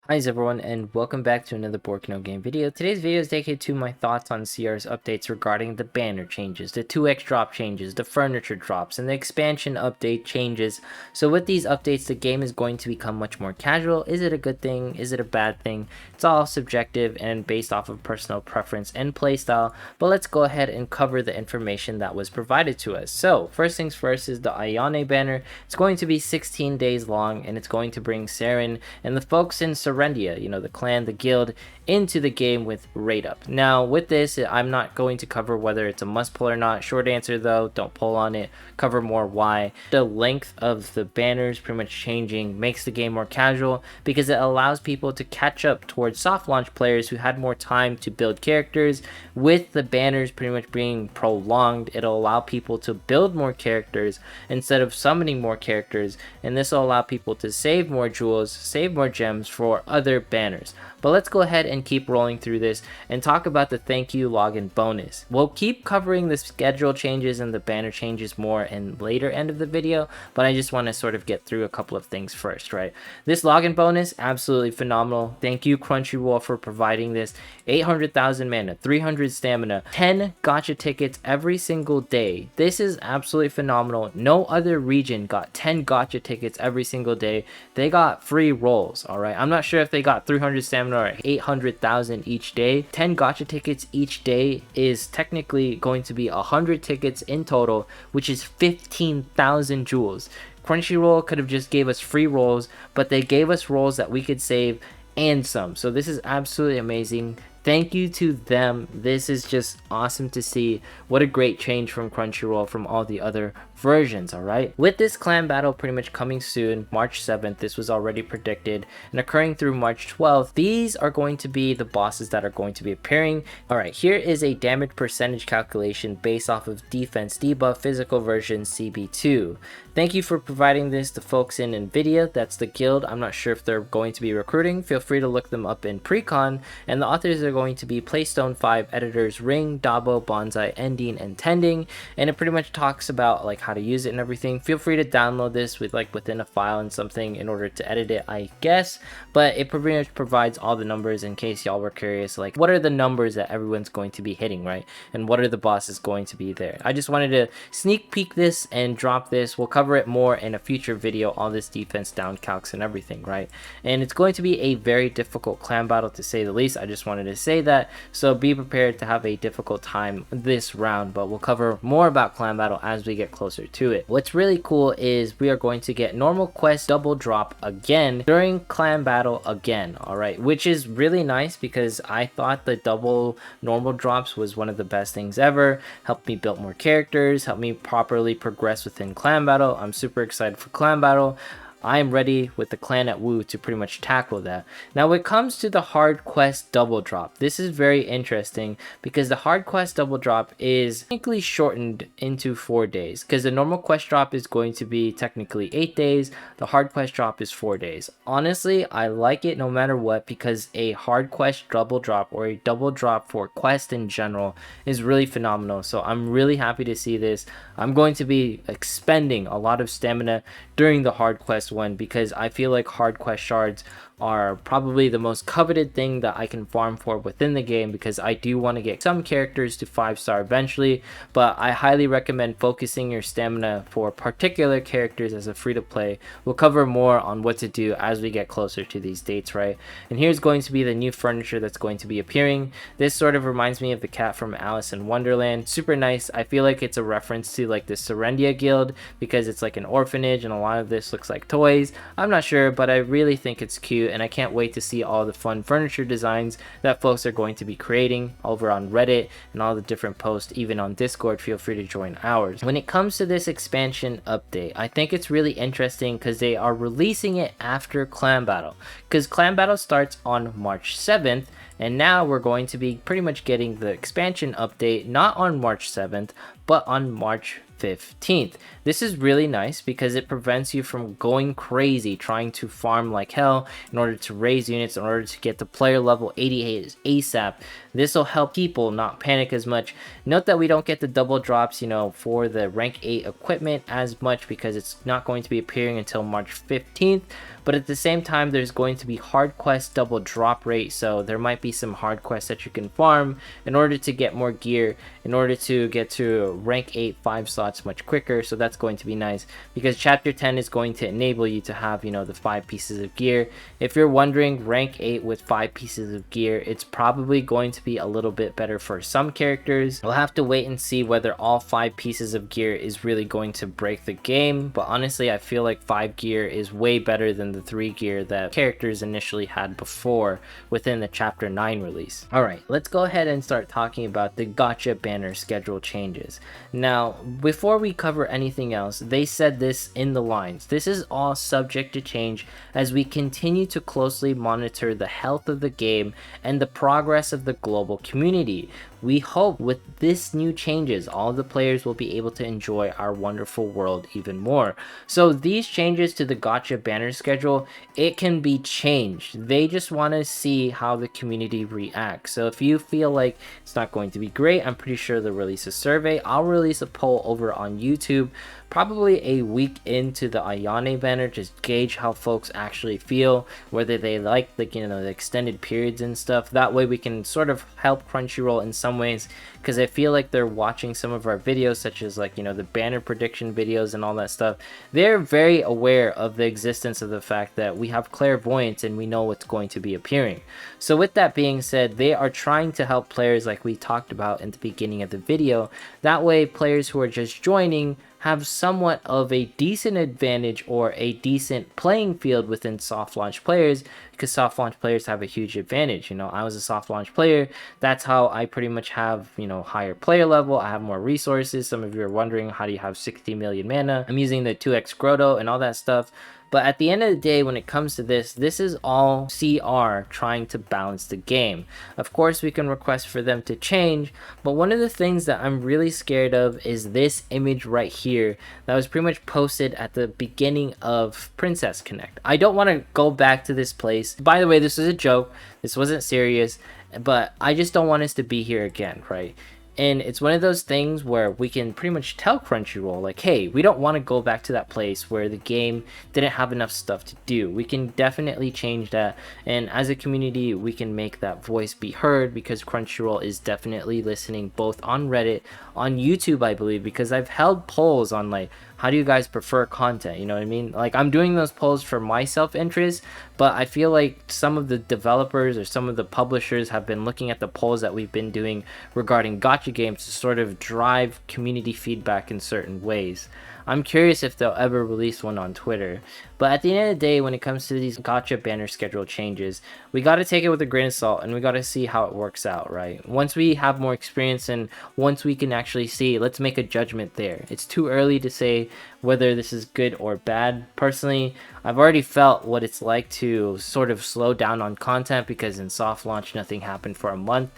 Hi everyone, and welcome back to another Borkno game video. Today's video is dedicated to my thoughts on CR's updates regarding the banner changes, the 2x drop changes, the furniture drops, and the expansion update changes. So with these updates, the game is going to become much more casual. Is it a good thing? Is it a bad thing? It's all subjective and based off of personal preference and playstyle, but let's go ahead and cover the information that was provided to us. So first things first is the Ayane banner. It's going to be 16 days long, and it's going to bring Saren and the folks in Serendia, the clan, the guild, into the game with rate up. Now with this, I'm not going to cover whether it's a must pull or not. Short answer though, don't pull on it. Cover more why. The length of the banners pretty much changing makes the game more casual because it allows people to catch up towards soft launch players who had more time to build characters. With the banners pretty much being prolonged, it'll allow people to build more characters instead of summoning more characters, and this will allow people to save more jewels, save more gems for other banners. But let's go ahead and keep rolling through this and talk about the thank you login bonus. We'll keep covering the schedule changes and the banner changes more in later end of the video, but I just want to sort of get through a couple of things first, right? This login bonus, absolutely phenomenal. Thank you Crunchyroll for providing this. 800,000 mana, 300 stamina, 10 gacha tickets every single day. This is absolutely phenomenal. No other region got 10 gacha tickets every single day. They got free rolls, all right? I'm not sure if they got 300 stamina or 800,000 each day. 10 gacha tickets each day is technically going to be 100 tickets in total, which is 15,000 jewels. Crunchyroll could have just gave us free rolls, but they gave us rolls that we could save and some. So this is absolutely amazing. Thank you to them. This is just awesome to see. What a great change from Crunchyroll from all the other versions, alright? With this clan battle pretty much coming soon, March 7th, this was already predicted, and occurring through March 12th, these are going to be the bosses that are going to be appearing. Alright, here is a damage percentage calculation based off of defense debuff physical version CB2. Thank you for providing this to folks in Invidia. That's the guild. I'm not sure if they're going to be recruiting. Feel free to look them up in Priconne, and the authors are going to be Playstone 5 editors Ring, Dabo, Bonsai, Ending, and Tending, and it pretty much talks about like how to use it and everything. Feel free to download this with within a file and something in order to edit it, I guess, but it pretty much provides all the numbers in case y'all were curious, like what are the numbers that everyone's going to be hitting, right? And what are the bosses going to be there. I just wanted to sneak peek this and drop this. We'll cover it more in a future video, all this defense down calcs and everything, right? And it's going to be a very difficult clan battle to say the least. I just wanted to say that, so be prepared to have a difficult time this round, but we'll cover more about clan battle as we get closer to it. What's really cool is we are going to get normal quest double drop again during clan battle again, all right, which is really nice because I thought the double normal drops was one of the best things ever. Helped me build more characters, helped me properly progress within clan battle. I'm super excited for clan battle. I am ready with the clan at Wu to pretty much tackle that. Now when it comes to the hard quest double drop, this is very interesting because the hard quest double drop is technically shortened into 4 days, because the normal quest drop is going to be technically 8 days, the hard quest drop is 4 days. Honestly, I like it no matter what, because a hard quest double drop or a double drop for quest in general is really phenomenal. So I'm really happy to see this. I'm going to be expending a lot of stamina during the hard quest one because I feel like hard quest shards are probably the most coveted thing that I can farm for within the game, because I do want to get some characters to 5-star eventually, but I highly recommend focusing your stamina for particular characters as a free-to-play. We'll cover more on what to do as we get closer to these dates, right? And here's going to be the new furniture that's going to be appearing. This sort of reminds me of the cat from Alice in Wonderland. Super nice. I feel like it's a reference to like the Serendia guild because it's like an orphanage and a lot of this looks like toys. I'm not sure, but I really think it's cute, and I can't wait to see all the fun furniture designs that folks are going to be creating over on Reddit and all the different posts, even on Discord. Feel free to join ours. When it comes to this expansion update, I think it's really interesting because they are releasing it after clan battle, because clan battle starts on March 7th, and now we're going to be pretty much getting the expansion update not on March 7th but on March 15th. This is really nice because it prevents you from going crazy trying to farm like hell in order to raise units, in order to get to player level 88 ASAP. This will help people not panic as much. Note that we don't get the double drops, for the rank 8 equipment as much because it's not going to be appearing until March 15th. But at the same time, there's going to be hard quest double drop rate, so there might be some hard quests that you can farm in order to get more gear, in order to get to rank 8 5 slots much quicker. So that's going to be nice because chapter 10 is going to enable you to have, the 5 pieces of gear. If you're wondering, rank 8 with 5 pieces of gear, it's probably going to be a little bit better for some characters. We'll have to wait and see whether all 5 pieces of gear is really going to break the game, but honestly, I feel like 5 gear is way better than the 3 gear that characters initially had before within the chapter 9 release. Alright, let's go ahead and start talking about the gacha banner schedule changes. Now, before we cover anything else, they said this in the lines. This is all subject to change as we continue to closely monitor the health of the game and the progress of the global community. We hope with this new changes, all the players will be able to enjoy our wonderful world even more. So these changes to the gacha banner schedule, it can be changed. They just want to see how the community reacts. So if you feel like it's not going to be great, I'm pretty sure they'll release a survey. I'll release a poll over on YouTube probably a week into the Ayane banner, just gauge how folks actually feel, whether they like the extended periods and stuff. That way we can sort of help Crunchyroll in some ways, because I feel like they're watching some of our videos, such as the banner prediction videos and all that stuff. They're very aware of the existence of the fact that we have clairvoyance and we know what's going to be appearing. So with that being said, they are trying to help players like we talked about in the beginning of the video. That way players who are just joining have somewhat of a decent advantage or a decent playing field within soft launch players, because soft launch players have a huge advantage. I was a soft launch player. That's how I pretty much have, higher player level. I have more resources. Some of you are wondering, how do you have 60 million mana? I'm using the 2x grotto and all that stuff. But at the end of the day, when it comes to this is all CR trying to balance the game. Of course, we can request for them to change, but one of the things that I'm really scared of is this image right here that was pretty much posted at the beginning of Princess Connect. I don't want to go back to this place. By the way, this was a joke. This wasn't serious, but I just don't want us to be here again, right? And it's one of those things where we can pretty much tell Crunchyroll, like, hey, we don't want to go back to that place where the game didn't have enough stuff to do. We can definitely change that. And as a community, we can make that voice be heard, because Crunchyroll is definitely listening both on Reddit, on YouTube, I believe, because I've held polls on, like, how do you guys prefer content? You know what I mean? Like, I'm doing those polls for my self-interest, but I feel like some of the developers or some of the publishers have been looking at the polls that we've been doing regarding gacha games to sort of drive community feedback in certain ways. I'm curious if they'll ever release one on Twitter. But at the end of the day, when it comes to these gacha banner schedule changes, we got to take it with a grain of salt, and we got to see how it works out, right? Once we have more experience and once we can actually see, let's make a judgment there. It's too early to say whether this is good or bad. Personally, I've already felt what it's like to sort of slow down on content, because in soft launch, nothing happened for a month.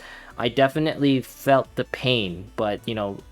I definitely felt the pain, but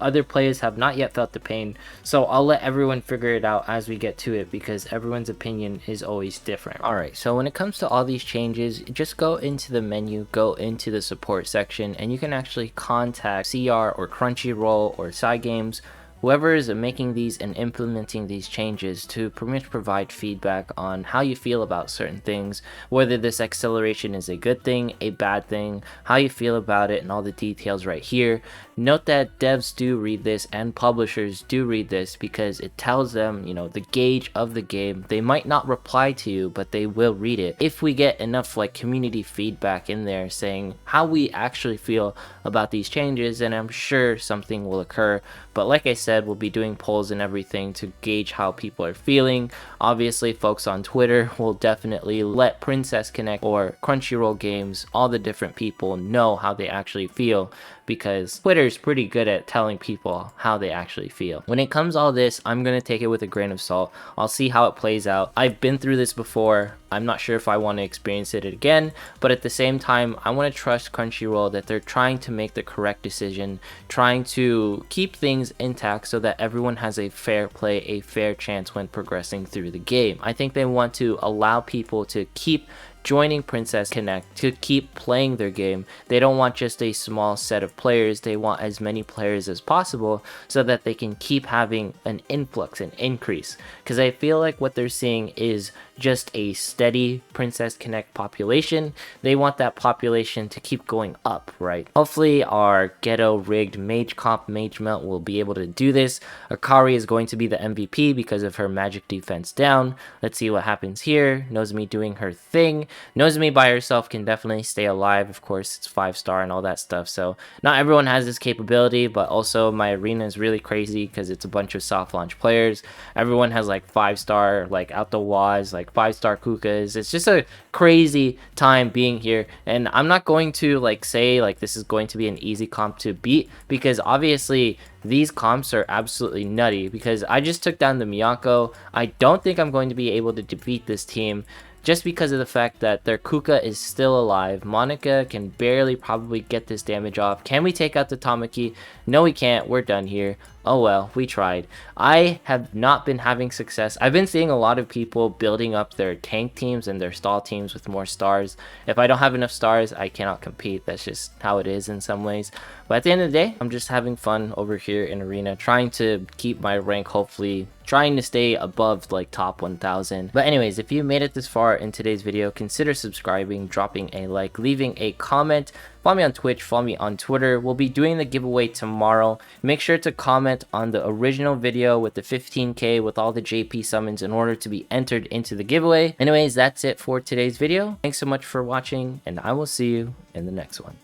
other players have not yet felt the pain, so I'll let everyone figure it out as we get to it, because everyone's opinion is always different. Alright, so when it comes to all these changes, just go into the menu, go into the support section, and you can actually contact CR or Crunchyroll or Cygames, whoever is making these and implementing these changes, to pretty much provide feedback on how you feel about certain things, whether this acceleration is a good thing, a bad thing, how you feel about it, and all the details right here. Note that devs do read this and publishers do read this, because it tells them, the gauge of the game. They might not reply to you, but they will read it. If we get enough community feedback in there saying how we actually feel about these changes, then I'm sure something will occur. But like I said, we'll be doing polls and everything to gauge how people are feeling. Obviously, folks on Twitter will definitely let Princess Connect or Crunchyroll Games, all the different people, know how they actually feel, because Twitter Twitter's pretty good at telling people how they actually feel. When it comes to all this, I'm gonna take it with a grain of salt. I'll see how it plays out. I've been through this before. I'm not sure if I want to experience it again, but at the same time, I want to trust Crunchyroll that they're trying to make the correct decision, trying to keep things intact so that everyone has a fair play, a fair chance when progressing through the game. I think they want to allow people to keep joining Princess Connect, to keep playing their game. They don't want just a small set of players, they want as many players as possible so that they can keep having an influx, an increase. Because I feel like what they're seeing is just a steady Princess Connect population. They want that population to keep going up, right? Hopefully our ghetto rigged mage comp mage melt will be able to do this. Akari is going to be the MVP because of her magic defense down. Let's see what happens here. Nozomi doing her thing. Nozomi by herself can definitely stay alive. Of course, it's 5-star and all that stuff. So not everyone has this capability, but also my arena is really crazy because it's a bunch of soft launch players. Everyone has like 5-star, like out the waz, like 5-star Kukas. It's just a crazy time being here, and I'm not going to like say like this is going to be an easy comp to beat, because obviously these comps are absolutely nutty, because I just took down the Miyako. I don't think I'm going to be able to defeat this team just because of the fact that their Kuka is still alive. Monica can barely probably get this damage off. Can we take out the Tamaki? No, we can't. We're done here. Oh well, we tried. I have not been having success. I've been seeing a lot of people building up their tank teams and their stall teams with more stars. If I don't have enough stars, I cannot compete. That's just how it is in some ways. But at the end of the day, I'm just having fun over here in Arena, trying to keep my rank, hopefully trying to stay above like top 1000. But anyways, if you made it this far in today's video, consider subscribing, dropping a like, leaving a comment. Follow me on Twitch, follow me on Twitter. We'll be doing the giveaway tomorrow. Make sure to comment on the original video with the 15k with all the JP summons in order to be entered into the giveaway. Anyways, that's it for today's video. Thanks so much for watching, and I will see you in the next one.